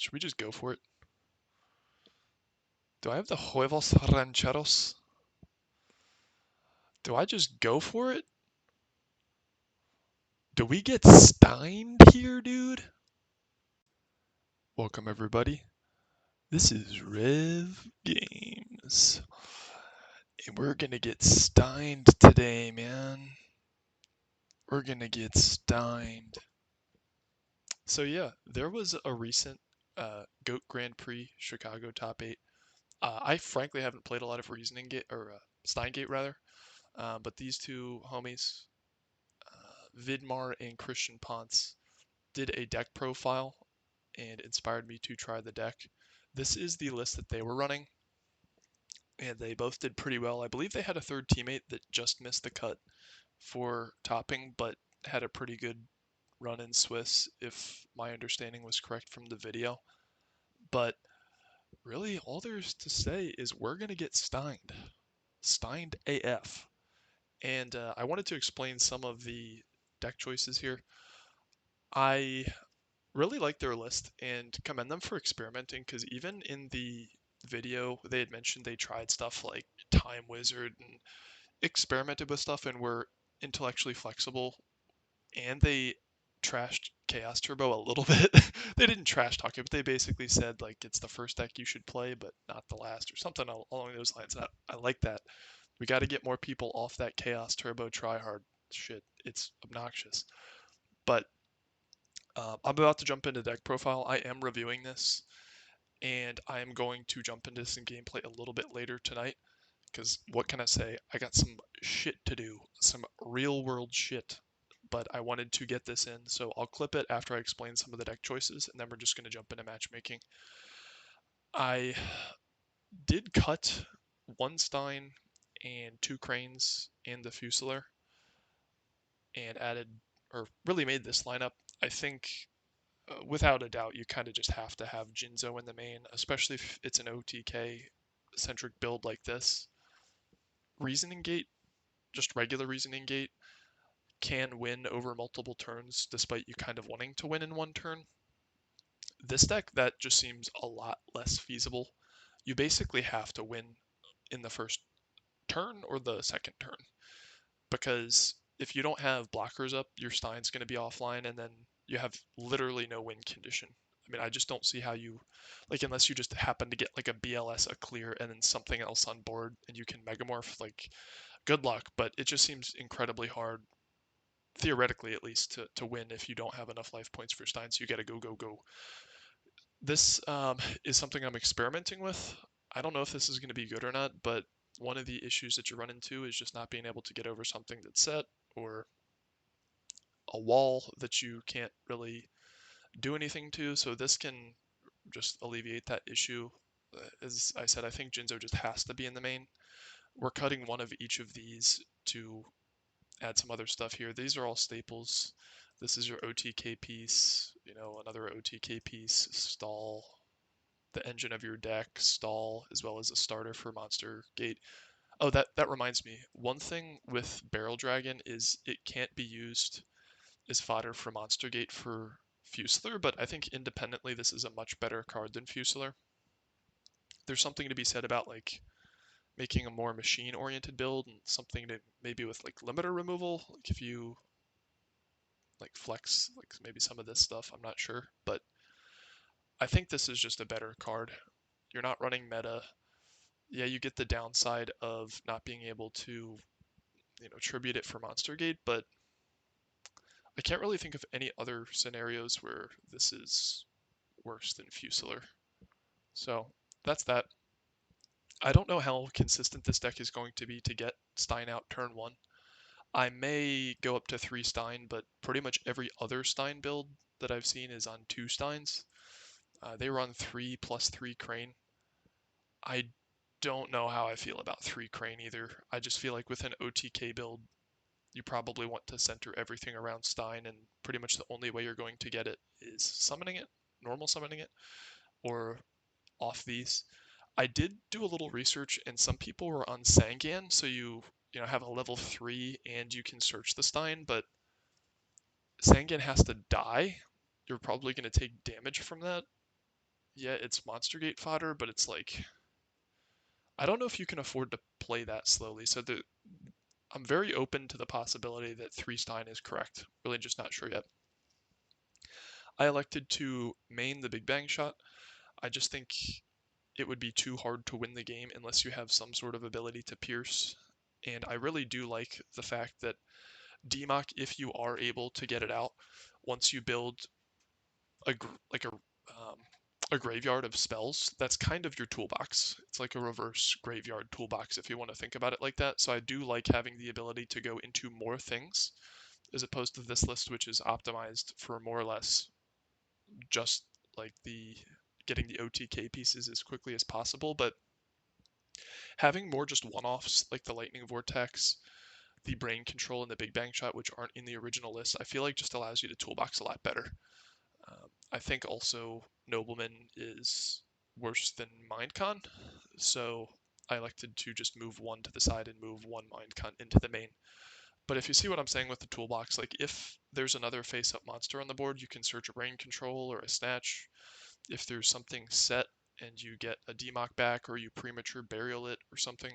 Should we just go for it? Do I have the huevos rancheros? Do I just go for it? Do we get Steined here, dude? Welcome, everybody. This is Rev Games. And we're gonna get Steined today, man. We're gonna get Steined. So, yeah, there was a recent GOAT Grand Prix Chicago Top 8. I frankly haven't played a lot of Reasoning Gate, or Steingate, rather. But these two homies, Vidmar and Christian Ponce, did a deck profile and inspired me to try the deck. This is the list that they were running, and they both did pretty well. I believe they had a third teammate that just missed the cut for topping, but had a pretty good run in Swiss, if my understanding was correct from the video. But really, all there's to say is we're going to get Steined. Steined AF. And I wanted to explain some of the deck choices here. I really like their list and commend them for experimenting, because even in the video they had mentioned they tried stuff like Time Wizard and experimented with stuff and were intellectually flexible, and they trashed Chaos Turbo a little bit. They didn't trash talk it, but they basically said like it's the first deck you should play but not the last, or something along those lines. I like that. We got to get more people off that Chaos Turbo tryhard shit. It's obnoxious. But I'm about to jump into deck profile. I am reviewing this, and I am going to jump into some gameplay a little bit later tonight. Because what can I say? I got some shit to do, some real world shit. But I wanted to get this in, so I'll clip it after I explain some of the deck choices, and then we're just going to jump into matchmaking. I did cut one Stein and two Cranes and the Fusilier, and added, or really made this lineup. I think without a doubt, you kind of just have to have Jinzo in the main, especially if it's an OTK centric build like this. Reasoning Gate, just regular Reasoning Gate, can win over multiple turns despite you kind of wanting to win in one turn. This deck, that just seems a lot less feasible. You basically have to win in the first turn or the second turn, because if you don't have blockers up, your Stein's going to be offline, and then you have literally no win condition. I mean, I just don't see how you, like, unless you just happen to get like a BLS, a clear, and then something else on board, and you can Megamorph, like, good luck. But it just seems incredibly hard, theoretically at least, to win if you don't have enough life points for Stein, so you gotta go, go, go. This is something I'm experimenting with. I don't know if this is going to be good or not, but one of the issues that you run into is just not being able to get over something that's set, or a wall that you can't really do anything to. So this can just alleviate that issue. As I said, I think Jinzo just has to be in the main. We're cutting one of each of these to add some other stuff here. These are all staples. This is your OTK piece, another OTK piece, stall, the engine of your deck, stall, as well as a starter for Monster Gate. Oh, that reminds me. One thing with Barrel Dragon is it can't be used as fodder for Monster Gate for Fusilier, but I think independently this is a much better card than Fusilier. There's something to be said about like making a more machine-oriented build, and something to maybe with like limiter removal, like if you like flex like maybe some of this stuff, I'm not sure, but I think this is just a better card. You're not running meta. Yeah, you get the downside of not being able to, tribute it for Monster Gate, but I can't really think of any other scenarios where this is worse than Fusilier. So that's that. I don't know how consistent this deck is going to be to get Stein out turn one. I may go up to 3 Stein, but pretty much every other Stein build that I've seen is on 2 Steins. They run 3 plus 3 Crane. I don't know how I feel about 3 Crane either. I just feel like with an OTK build, you probably want to center everything around Stein, and pretty much the only way you're going to get it is summoning it, normal summoning it, or off these. I did do a little research, and some people were on Sangan, so you have a level 3 and you can search the Stein, but Sangan has to die. You're probably going to take damage from that, yeah, it's Monster Gate fodder, but it's like I don't know if you can afford to play that slowly. So I'm very open to the possibility that 3 Stein is correct. Really just not sure yet. I elected to main the Big Bang Shot. I just think it would be too hard to win the game unless you have some sort of ability to pierce. And I really do like the fact that DMOC, if you are able to get it out, once you build a like a graveyard of spells, that's kind of your toolbox. It's like a reverse graveyard toolbox if you want to think about it like that. So I do like having the ability to go into more things as opposed to this list, which is optimized for more or less just like the getting the OTK pieces as quickly as possible. But having more just one-offs like the Lightning Vortex, the Brain Control, and the Big Bang Shot, which aren't in the original list, I feel like just allows you to toolbox a lot better. I think also Nobleman is worse than Mindcon, so I elected to just move one to the side and move one Mindcon into the main. But if you see what I'm saying with the toolbox, like if there's another face-up monster on the board, you can search a Brain Control or a Snatch. If there's something set and you get a DMOC back or you premature burial it or something,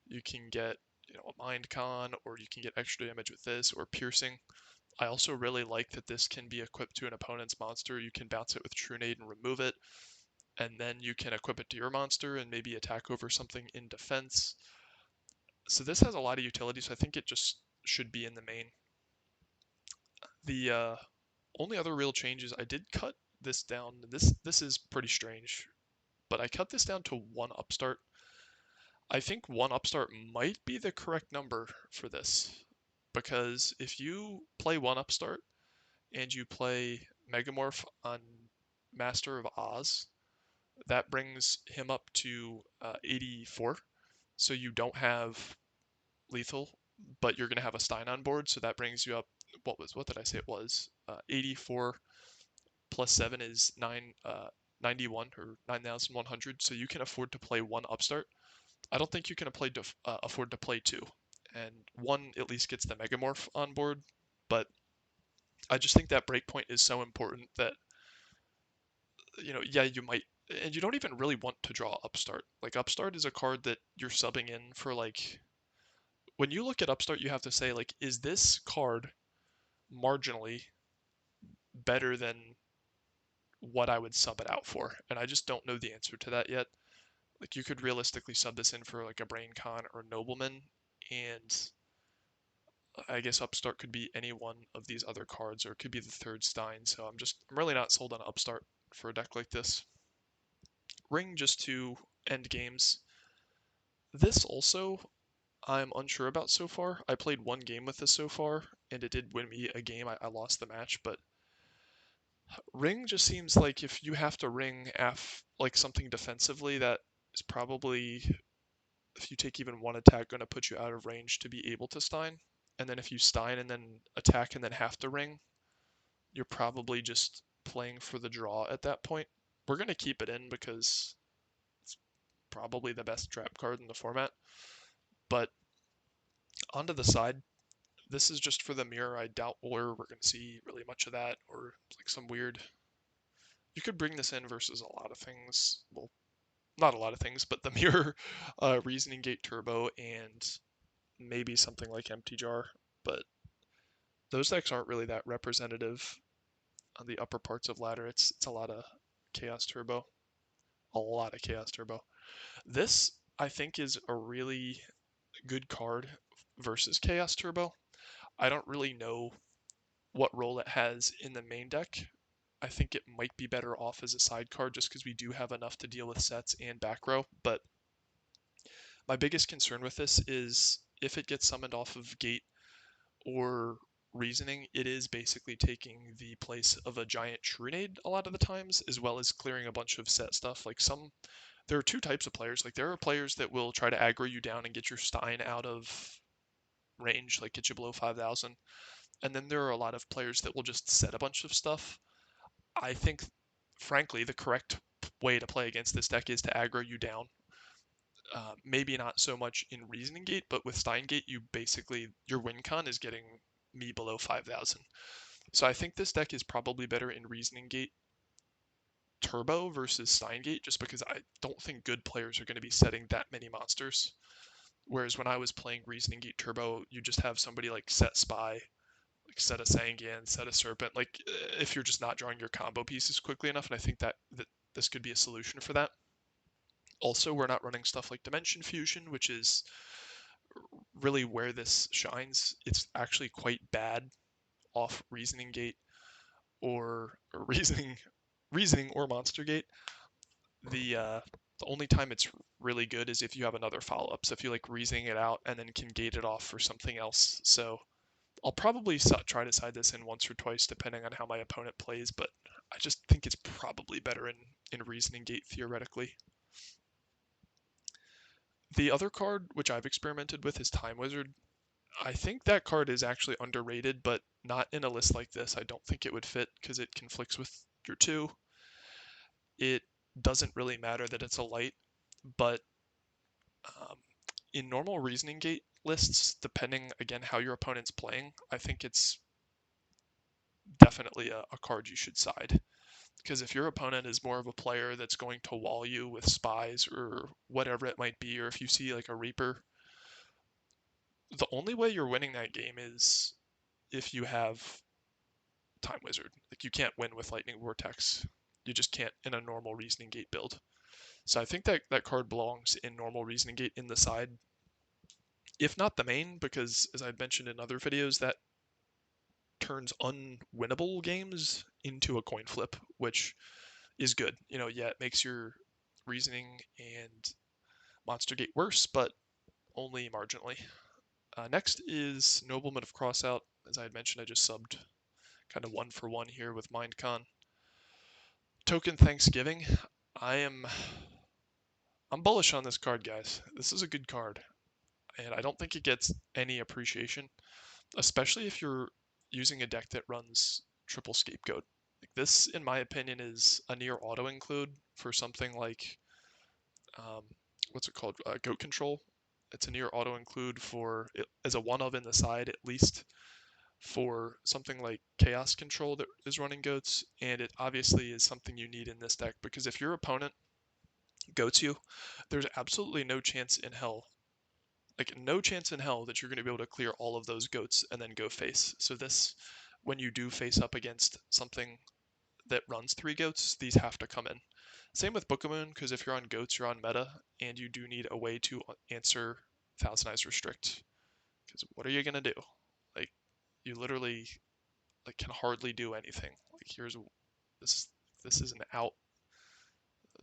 you can get a Mind Con, or you can get extra damage with this, or piercing. I also really like that this can be equipped to an opponent's monster. You can bounce it with Trunade and remove it, and then you can equip it to your monster and maybe attack over something in defense. So this has a lot of utility, so I think it just should be in the main. The only other real change is I did cut this down. This is pretty strange, but I cut this down to 1 upstart. I think 1 upstart might be the correct number for this, because if you play 1 upstart and you play Megamorph on Master of Oz, that brings him up to 84. So you don't have lethal, but you're going to have a Stein on board. So that brings you up. What did I say it was? 84 plus 7 is 91 or 9,100. So you can afford to play 1 upstart. I don't think you can afford to play 2. And 1 at least gets the Megamorph on board, but I just think that breakpoint is so important that yeah, you might, and you don't even really want to draw Upstart. Like Upstart is a card that you're subbing in for like when you look at Upstart, you have to say like, is this card marginally better than what I would sub it out for? And I just don't know the answer to that yet. Like you could realistically sub this in for like a Brain Con or Nobleman, and I guess Upstart could be any one of these other cards, or it could be the third Stein. So I'm really not sold on Upstart for a deck like this. Ring just to end games. This also I'm unsure about so far. I played 1 game with this so far, and it did win me a game. I lost the match, but ring just seems like if you have to ring like something defensively, that is probably, if you take even 1 attack, going to put you out of range to be able to Stein. And then if you Stein and then attack and then have to ring, you're probably just playing for the draw at that point. We're going to keep it in because it's probably the best trap card in the format. But onto the side, this is just for the mirror. I doubt we're going to see really much of that, or like some weird. You could bring this in versus a lot of things. Well, not a lot of things, but the mirror, reasoning gate turbo, and maybe something like empty jar. But those decks aren't really that representative on the upper parts of ladder. It's a lot of chaos turbo, a lot of chaos turbo. This I think is a really good card versus chaos turbo. I don't really know what role it has in the main deck. I think it might be better off as a sidecar just because we do have enough to deal with sets and back row. But my biggest concern with this is if it gets summoned off of gate or reasoning, it is basically taking the place of a giant Trunade a lot of the times, as well as clearing a bunch of set stuff. Like there are 2 types of players. Like there are players that will try to aggro you down and get your Stein out of range, like get you below 5,000. And then there are a lot of players that will just set a bunch of stuff. I think, frankly, the correct way to play against this deck is to aggro you down. Maybe not so much in Reasoning Gate, but with Steingate, you basically, your win con is getting me below 5,000. So I think this deck is probably better in Reasoning Gate turbo versus Steingate, just because I don't think good players are going to be setting that many monsters. Whereas when I was playing Reasoning Gate Turbo, you just have somebody like set Spy, like set a Sangan, set a Serpent. Like if you're just not drawing your combo pieces quickly enough, and I think that this could be a solution for that. Also, we're not running stuff like Dimension Fusion, which is really where this shines. It's actually quite bad off Reasoning Gate or Reasoning or Monster Gate. The only time it's really good is if you have another follow up. So if you like reasoning it out and then can gate it off for something else. So I'll probably try to side this in once or twice depending on how my opponent plays, but I just think it's probably better in reasoning gate theoretically. The other card which I've experimented with is Time Wizard. I think that card is actually underrated, but not in a list like this. I don't think it would fit because it conflicts with your 2. It doesn't really matter that it's a light, but um, in normal reasoning gate lists, depending again how your opponent's playing, I think it's definitely a card you should side. Because if your opponent is more of a player that's going to wall you with spies or whatever it might be, or if you see like a Reaper, the only way you're winning that game is if you have Time Wizard. Like you can't win with Lightning Vortex. You just can't in a normal Reasoning Gate build. So I think that card belongs in normal Reasoning Gate in the side, if not the main, because as I've mentioned in other videos, that turns unwinnable games into a coin flip, which is good. Yeah, it makes your reasoning and Monster Gate worse, but only marginally. Next is Nobleman of Crossout. As I had mentioned, I just subbed kind of 1-for-1 here with Mindcon. Token Thanksgiving. I am I'm bullish on this card, guys. This is a good card, and I don't think it gets any appreciation, especially if you're using a deck that runs triple Scapegoat. Like this, in my opinion, is a near auto include for something like um, what's it called? Goat Control. It's a near auto include for it as a one of in the side at least for something like Chaos Control that is running goats, and it obviously is something you need in this deck because if your opponent goats you, there's absolutely no chance in hell, like no chance in hell that you're going to be able to clear all of those goats and then go face. So this, when you do face up against something that runs 3 goats, these have to come in. Same with Book of Moon, because if you're on goats, you're on meta, and you do need a way to answer Thousand Eyes Restrict. Because what are you gonna do? Like, you literally can hardly do anything. Like, this this is an out.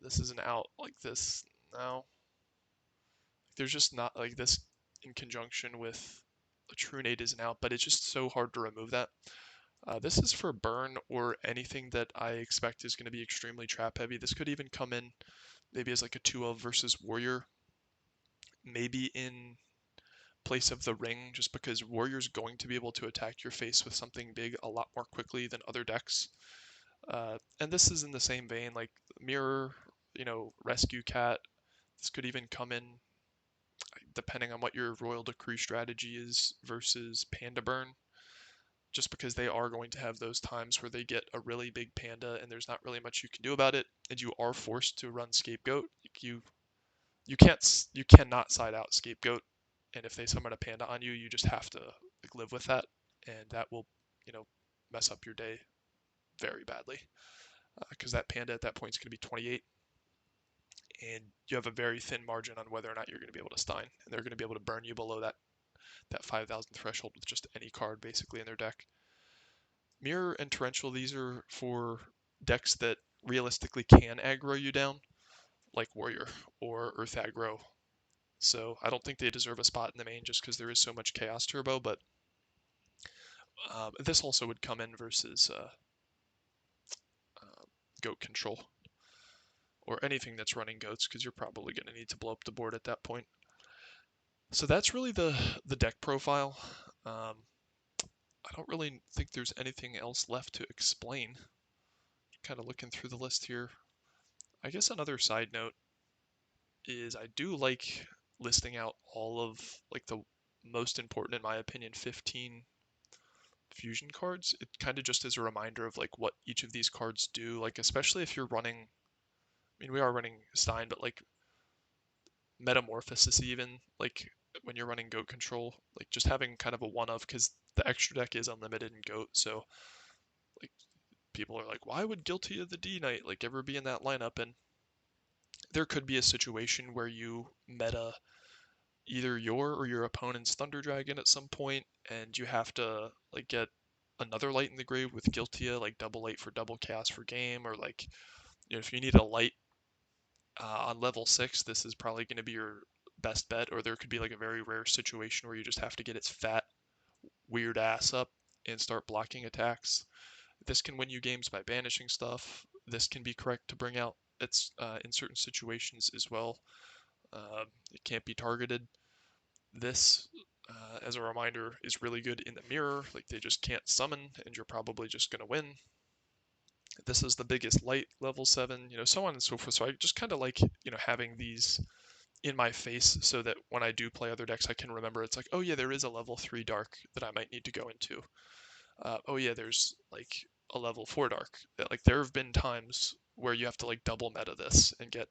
This is an out like this. No, there's just not like this in conjunction with a True Nade is an out, but it's just so hard to remove that. This is for burn or anything that I expect is going to be extremely trap heavy. This could even come in maybe as like a 2-of versus warrior, maybe in place of the ring, just because warrior's going to be able to attack your face with something big a lot more quickly than other decks. And this is in the same vein, like mirror, rescue cat. This could even come in depending on what your royal decree strategy is versus panda burn, just because they are going to have those times where they get a really big panda and there's not really much you can do about it, and you are forced to run scapegoat. You cannot side out scapegoat, and if they summon a panda on you, you just have to live with that, and that will mess up your day very badly, because that panda at that point is going to be 28, and you have a very thin margin on whether or not you're going to be able to Stein, and they're going to be able to burn you below that 5,000 threshold with just any card basically in their deck. Mirror and Torrential, these are for decks that realistically can aggro you down, like Warrior or Earth aggro. So I don't think they deserve a spot in the main just because there is so much Chaos Turbo, but this also would come in versus Goat Control or anything that's running goats, because you're probably going to need to blow up the board at that point. So that's really the deck profile. I don't really think there's anything else left to explain. Kind of looking through the list here. I guess another side note is I do like listing out all of the most important, in my opinion, 15 fusion cards, it kind of just is a reminder of like what each of these cards do. Like especially if you're running, I mean we are running Stein, but like Metamorphosis even, like when you're running Goat control, like just having kind of a one of, because the extra deck is unlimited in Goat, so like people are like, why would Guilty of the D Knight like ever be in that lineup? And there could be a situation where you meta either your or your opponent's Thunder Dragon at some point, and you have to like get another light in the grave with Guiltia, like double light for double cast for game, or like if you need a light on level 6, this is probably going to be your best bet, or there could be like a very rare situation where you just have to get its fat, weird ass up and start blocking attacks. This can win you games by banishing stuff. This can be correct to bring out its in certain situations as well. It can't be targeted. This, as a reminder, is really good in the mirror. Like they just can't summon, and you're probably just going to win. This is the biggest light, level 7, so on and so forth. So I just kind of like, having these in my face so that when I do play other decks, I can remember it's like, oh yeah, there is a level 3 dark that I might need to go into. Oh yeah, there's like a level 4 dark. Like there have been times where you have to like double meta this and get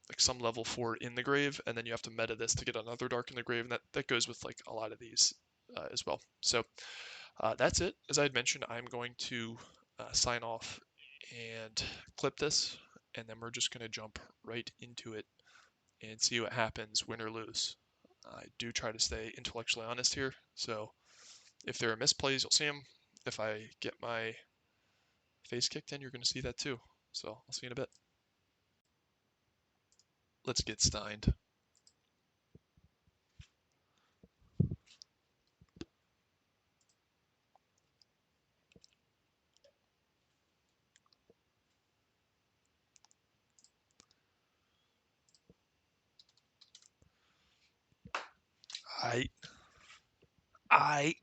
like some level 4 in the grave, and then you have to meta this to get another dark in the grave, and that goes with like a lot of these as well. So that's it. As I had mentioned, I'm going to sign off and clip this, and then we're just going to jump right into it and see what happens, win or lose. I do try to stay intellectually honest here, so if there are misplays, you'll see them. If I get my face kicked in, you're going to see that too. So I'll see you in a bit. Let's get Steined. I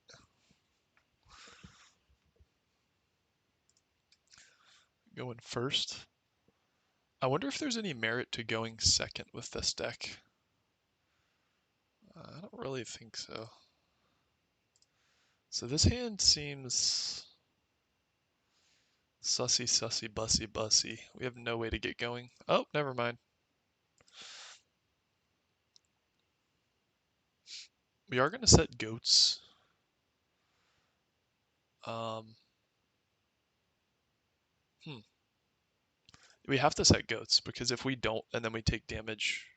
going first. I wonder if there's any merit to going second with this deck. I don't really think so. So this hand seems sussy, sussy, bussy, bussy. We have no way to get going. Oh, never mind. We are going to set goats. Um, hmm. We have to set goats, because if we don't and then we take damage,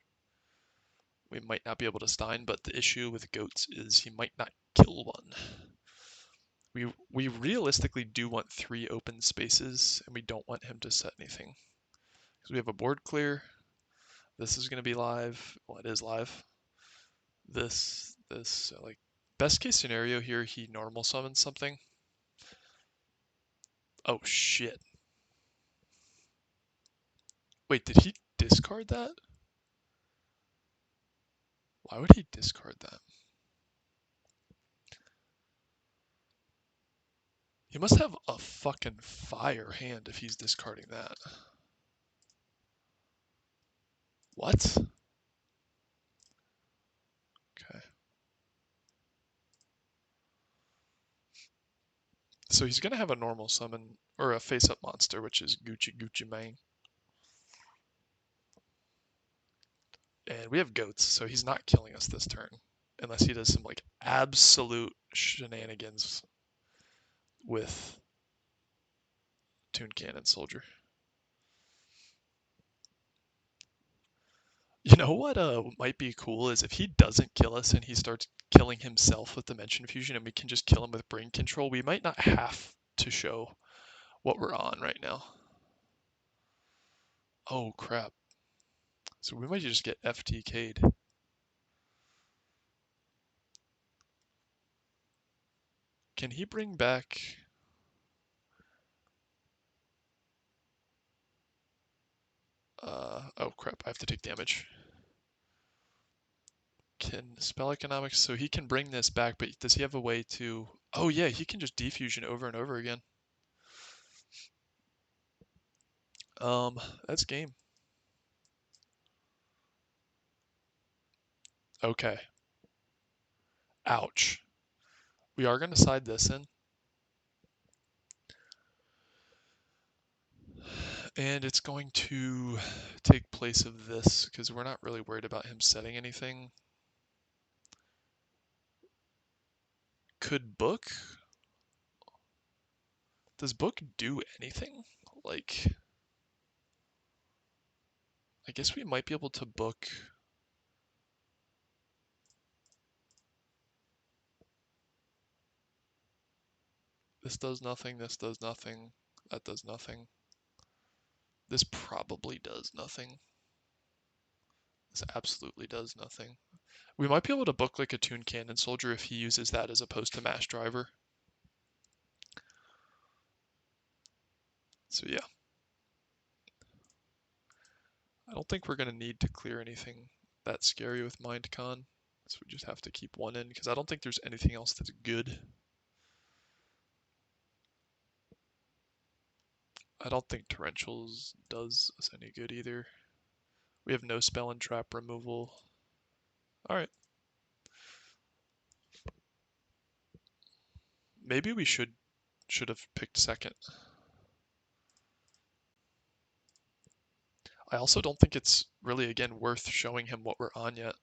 we might not be able to Stein, but the issue with goats is he might not kill one. We realistically do want 3 open spaces, and we don't want him to set anything. Because we have a board clear. This is going to be live. Well, it is live. This, like, best case scenario here, he normal summons something. Oh, shit. Wait, did he discard that? Why would he discard that? He must have a fucking fire hand if he's discarding that. What? Okay. So he's gonna have a normal summon, or a face-up monster, which is Gucci Gucci Mane. And we have goats, so he's not killing us this turn. Unless he does some like absolute shenanigans with Toon Cannon Soldier. You know what might be cool is if he doesn't kill us and he starts killing himself with Dimension Fusion, and we can just kill him with Brain Control, we might not have to show what we're on right now. Oh crap. So we might just get FTK'd. Can he bring back... oh crap, I have to take damage. Can spell economics, so he can bring this back, but does he have a way to... Oh yeah, he can just defusion over and over again. That's game. Okay. Ouch. We are going to side this in. And it's going to take place of this because we're not really worried about him setting anything. Could book? Does book do anything? Like, I guess we might be able to book. This does nothing, this does nothing, that does nothing. This probably does nothing. This absolutely does nothing. We might be able to book like a Toon Cannon Soldier if he uses that as opposed to Mash Driver. So yeah. I don't think we're going to need to clear anything that scary with Mindcon. So we just have to keep one in because I don't think there's anything else that's good. I don't think Torrentials does us any good either. We have no spell and trap removal. Alright. Maybe we should have picked second. I also don't think it's really, again, worth showing him what we're on yet.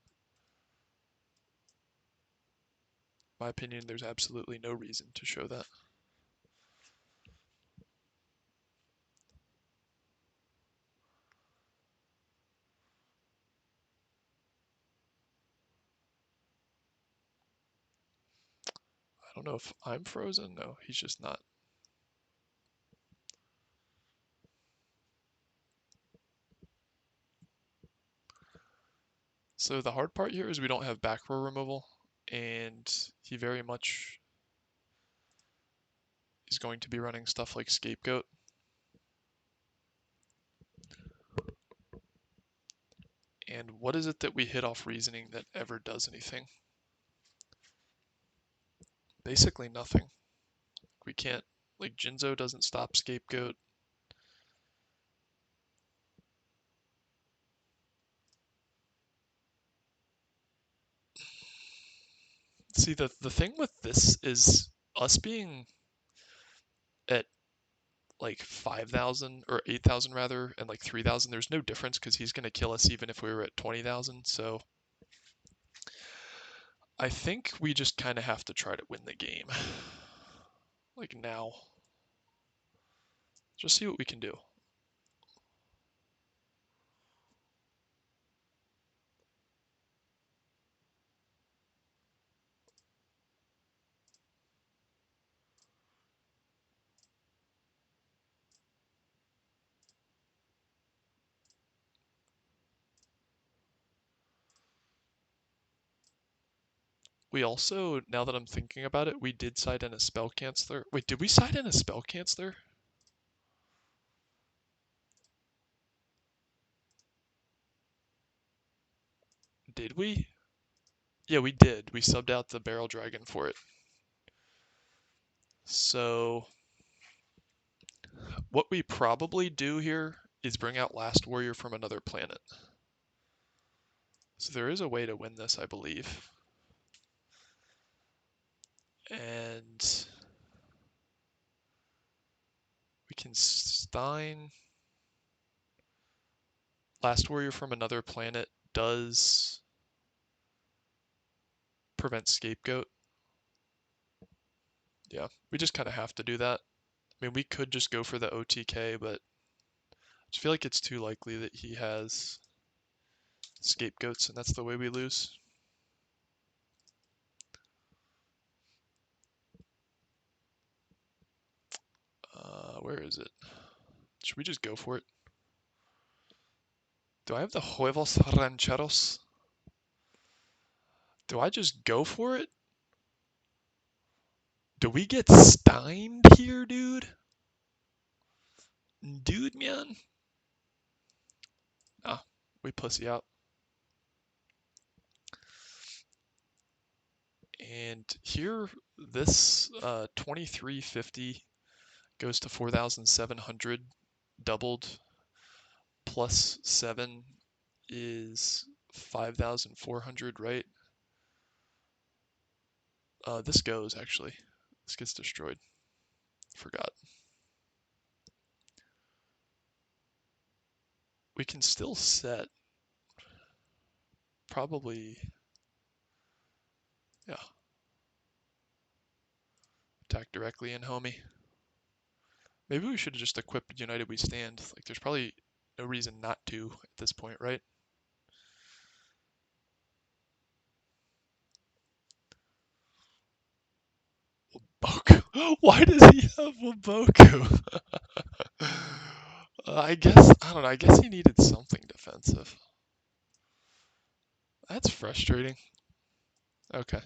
In my opinion, there's absolutely no reason to show that. I don't know if I'm frozen. No, he's just not. So the hard part here is we don't have back row removal, and he very much is going to be running stuff like Scapegoat. And what is it that we hit off Reasoning that ever does anything? Basically nothing. We can't, like Jinzo doesn't stop Scapegoat. See, the thing with this is us being at like 5,000 or 8,000 rather, and like 3,000, there's no difference because he's going to kill us even if we were at 20,000. So I think we just kind of have to try to win the game. Like now. Just see what we can do. We also, now that I'm thinking about it, we did side in a spell canceller. Wait, did we side in a spell canceller? Did we? Yeah, we did. We subbed out the Barrel Dragon for it. So, what we probably do here is bring out Last Warrior from another planet. So there is a way to win this, I believe. And we can Stein. Last Warrior from another planet does prevent Scapegoat. Yeah, we just kind of have to do that. I mean, we could just go for the OTK, but I just feel like it's too likely that he has Scapegoats, and that's the way we lose. Where is it? Should we just go for it? Do I have the Huevos Rancheros? Do I just go for it? Do we get Steined here, dude? Dude, man? Ah, we pussy out. And here, this 2350 goes to 4,700 doubled, plus 7 is 5,400, right? This goes, actually. This gets destroyed. Forgot. We can still set, probably, yeah, attack directly in, homie. Maybe we should have just equipped United We Stand. Like, there's probably no reason not to at this point, right? Boku. Why does he have a Boku? I guess, I don't know, I guess he needed something defensive. That's frustrating. Okay.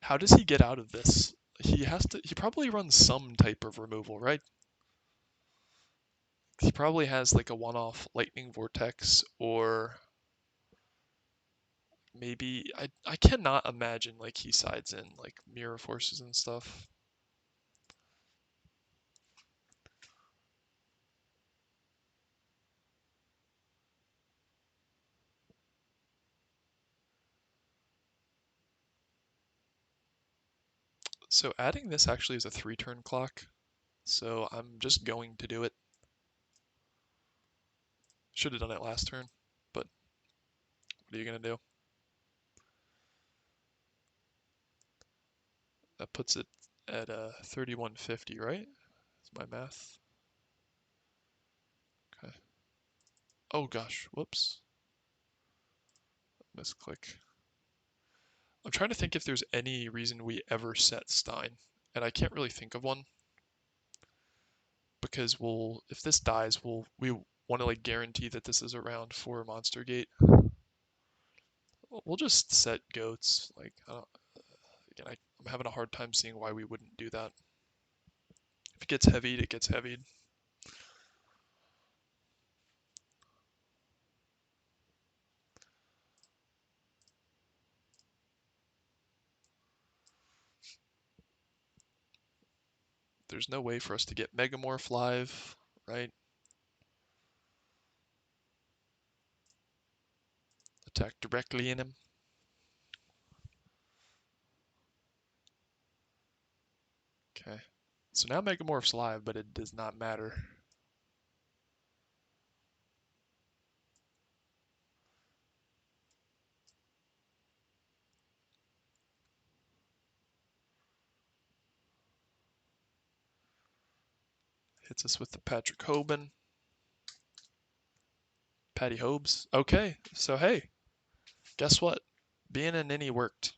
How does he get out of this? He probably runs some type of removal, right? He probably has like a one-off lightning vortex, or maybe I cannot imagine like he sides in like mirror forces and stuff. So adding this actually is a 3-turn clock, so I'm just going to do it. Should have done it last turn, but what are you gonna do? That puts it at 3150, right? Is my math? Okay. Oh gosh, whoops. Misclick. I'm trying to think if there's any reason we ever set Stein, and I can't really think of one, because if this dies, we want to like guarantee that this is around for Monster Gate. We'll just set goats. Like, again, I'm having a hard time seeing why we wouldn't do that. If it gets heavied, it gets heavied. There's no way for us to get Megamorph live, right? Attack directly in him. Okay. So now Megamorph's live, but it does not matter. Hits us with the Patrick Hoban. Patty Hobes. Okay, so hey, guess what? Being an innie worked.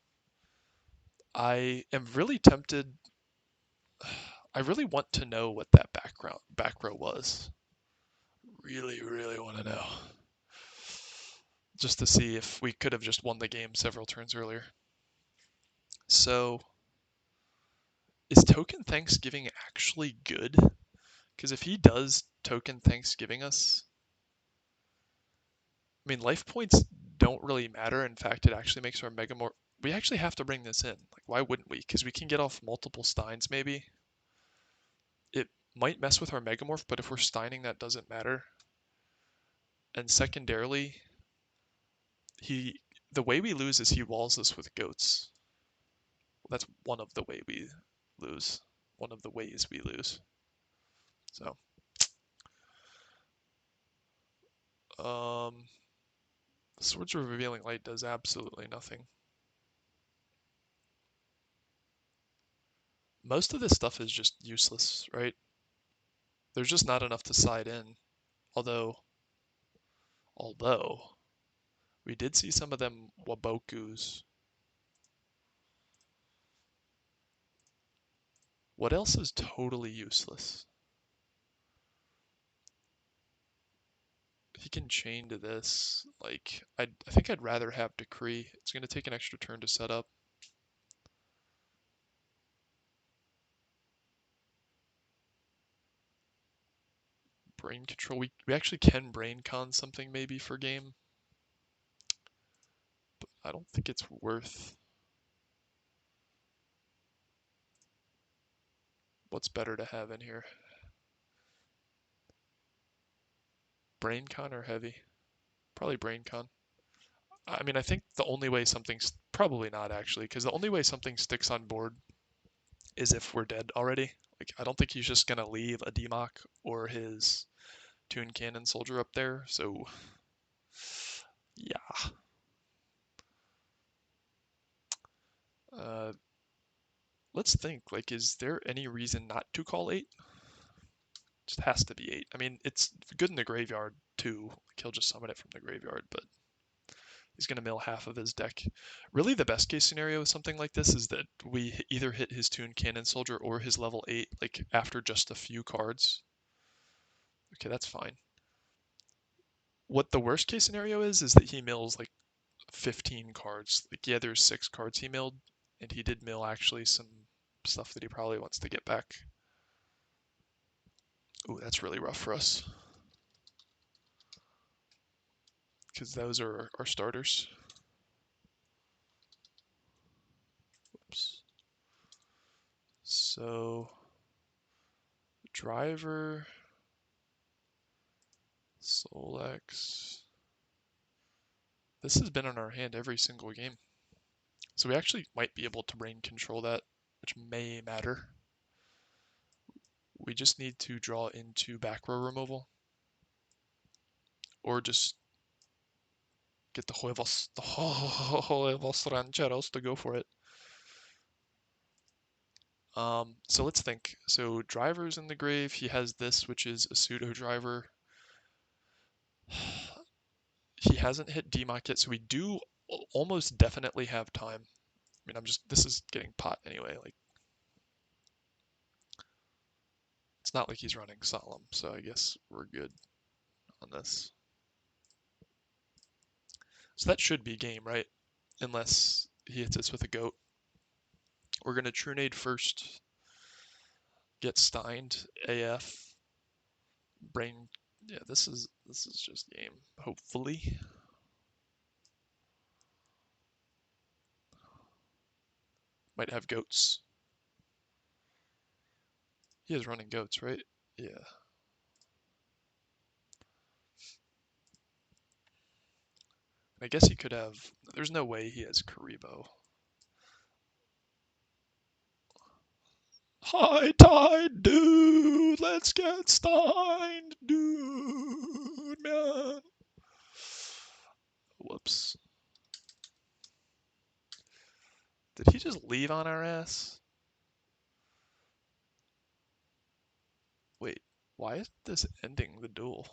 I am really tempted. I really want to know what that back row was. Really, really want to know. Just to see if we could have just won the game several turns earlier. So, is Token Thanksgiving actually good? Because if he does Token Thanksgiving us, I mean, life points don't really matter. In fact, it actually makes our Megamorph. We actually have to bring this in. Like, why wouldn't we? Because we can get off multiple Steins, maybe. It might mess with our Megamorph, but if we're Steining, that doesn't matter. And secondarily, the way we lose is he walls us with goats. Well, that's one of the way we lose. One of the ways we lose. So, Swords of Revealing Light does absolutely nothing. Most of this stuff is just useless, right? There's just not enough to side in. Although we did see some of them Wabokus. What else is totally useless? He can chain to this. Like, I think I'd rather have Decree. It's going to take an extra turn to set up. Brain control. We actually can brain con something maybe for game. But I don't think it's worth. What's better to have in here? Brain con or heavy? Probably brain con. I mean, I think the only way something's probably not actually, because the only way something sticks on board is if we're dead already. Like, I don't think he's just gonna leave a Democ or his Toon Cannon Soldier up there, so yeah. Uh, let's think, like, is there any reason not to call 8? Just has to be 8. I mean, it's good in the graveyard too. Like, he'll just summon it from the graveyard, but he's going to mill half of his deck. Really, the best case scenario with something like this is that we either hit his Toon Cannon Soldier or his level 8, like, after just a few cards. Okay, that's fine. What the worst case scenario is that he mills, like, 15 cards. Like, yeah, there's 6 cards he milled, and he did mill actually some stuff that he probably wants to get back. Ooh, that's really rough for us. Because those are our starters. Oops. So, driver, Solex. This has been in our hand every single game. So we actually might be able to brain control that, which may matter. We just need to draw into back row removal. Or just get the huevos rancheros to go for it. So let's think. So driver's in the grave. He has this, which is a pseudo driver. He hasn't hit DMOC yet, so we do almost definitely have time. I mean, this is getting pot anyway. Like, it's not like he's running Solemn, so I guess we're good on this. So that should be game, right? Unless he hits us with a goat. We're gonna Trunade first. Get Steined, AF, brain. Yeah, this is just game. Hopefully. Might have goats. He is running goats, right? Yeah. I guess he could have. There's no way he has Karibo. High tide, dude. Let's get Steined, dude, man. Whoops. Did he just leave on our ass? Wait, why is this ending the duel?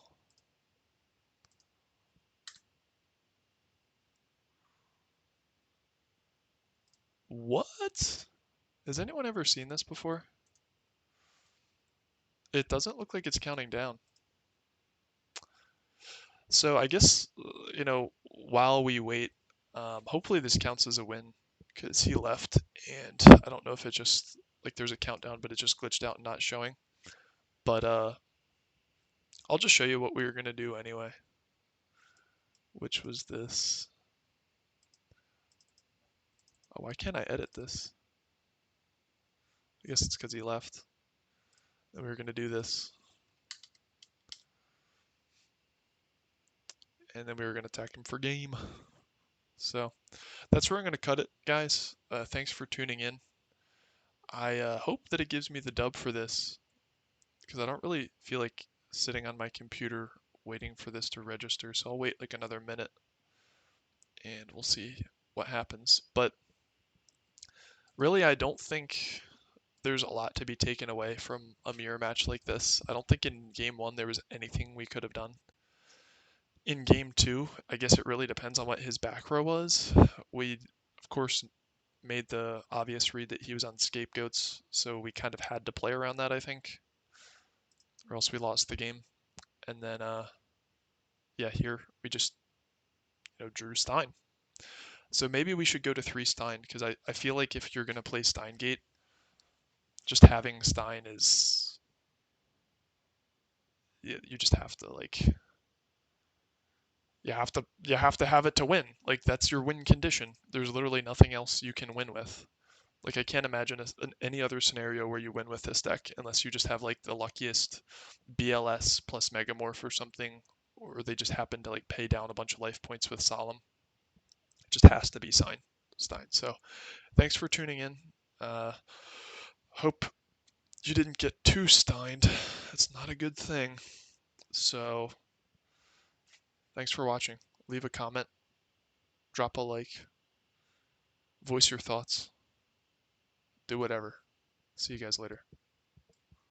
What? Has anyone ever seen this before? It doesn't look like it's counting down. So I guess, while we wait, hopefully this counts as a win because he left and I don't know if it just, like, there's a countdown, but it just glitched out and not showing. But I'll just show you what we were going to do anyway, which was this. Oh, why can't I edit this? I guess it's because he left. And we were going to do this. And then we were going to attack him for game. So that's where I'm going to cut it, guys. Thanks for tuning in. I hope that it gives me the dub for this, because I don't really feel like sitting on my computer waiting for this to register. So I'll wait like another minute and we'll see what happens. But really, I don't think there's a lot to be taken away from a mirror match like this. I don't think in game one there was anything we could have done. In game two, I guess it really depends on what his back row was. We, of course, made the obvious read that he was on scapegoats, so we kind of had to play around that, I think, or else we lost the game. And then, yeah, here we just, drew Stein. So maybe we should go to 3 Stein, because I feel like if you're going to play Steingate, just having Stein is, you just have to, like, you have to have it to win. Like, that's your win condition. There's literally nothing else you can win with. Like, I can't imagine any other scenario where you win with this deck unless you just have, like, the luckiest BLS plus Megamorph or something, or they just happen to, like, pay down a bunch of life points with Solemn. It just has to be Stein. So thanks for tuning in. Hope you didn't get too Steined. It's not a good thing. So, thanks for watching. Leave a comment, drop a like, voice your thoughts, do whatever. See you guys later.